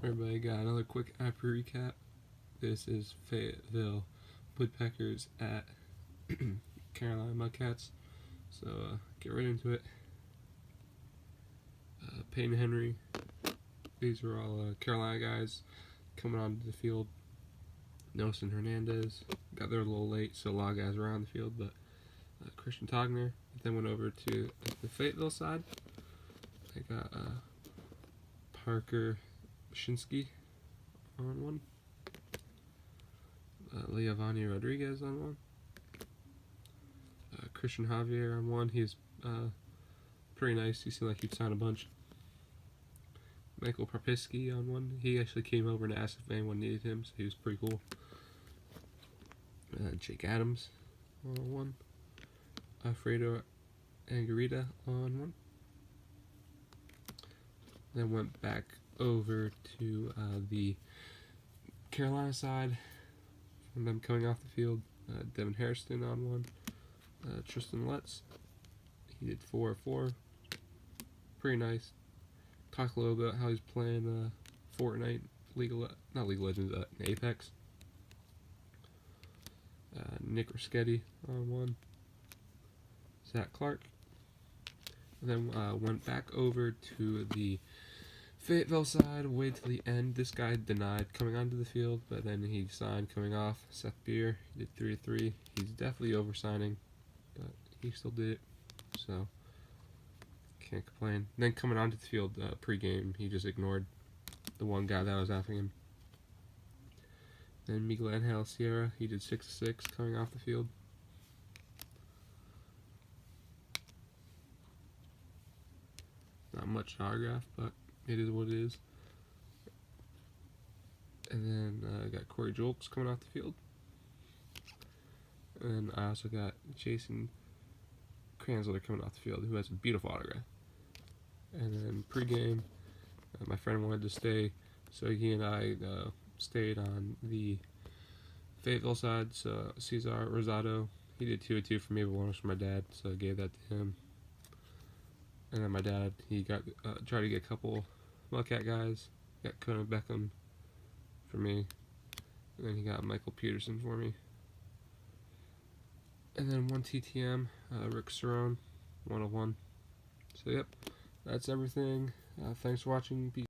Everybody, got another quick app recap. This is Fayetteville Woodpeckers at Carolina Mudcats. So get right into it. Peyton Henry. These are all Carolina guys coming onto the field. Nelson Hernandez got there a little late, so a lot of guys were on the field, but Christian Togner. Then went over to the Fayetteville side. I got Parker Shinsky on one, Leovani Rodriguez on one, Christian Javier on one. He's pretty nice. He seemed like he'd sign a bunch. Michael Propisky on one. He actually came over and asked if anyone needed him, so he was pretty cool. Jake Adams on one. Alfredo Angarita on one. Then went back over to the Carolina side. From them coming off the field, Devin Hairston on one. Tristan Letts, he did 4 of 4. Pretty nice. Talk a little about how he's playing Fortnite, not League of Legends, in Apex. Nick Ruschetti on one. Zach Clark. And then went back over to the Fayetteville side, waited till the end. This guy denied coming onto the field, but then he signed coming off. Seth Beer, he did 3 of 3. He's definitely over-signing, but he still did it, so can't complain. Then coming onto the field pre-game, he just ignored the one guy that was after him. Then Miguel Angel Sierra, he did 6 of 6 coming off the field. Not much autograph, but it is what it is. And then I got Corey Julks coming off the field. And I also got Jason Kranzler coming off the field, who has a beautiful autograph. And then pregame, my friend wanted to stay, so he and I stayed on the Fayetteville side. So Cesar Rosado, he did 2 of 2 for me, but one was for my dad, so I gave that to him. And then my dad, he got tried to get a couple Mudcat guys. Got Conan Beckham for me. And then he got Michael Peterson for me. And then 1 TTM, Rick Cerrone, 1 of 1. So yep, that's everything. Thanks for watching. Peace.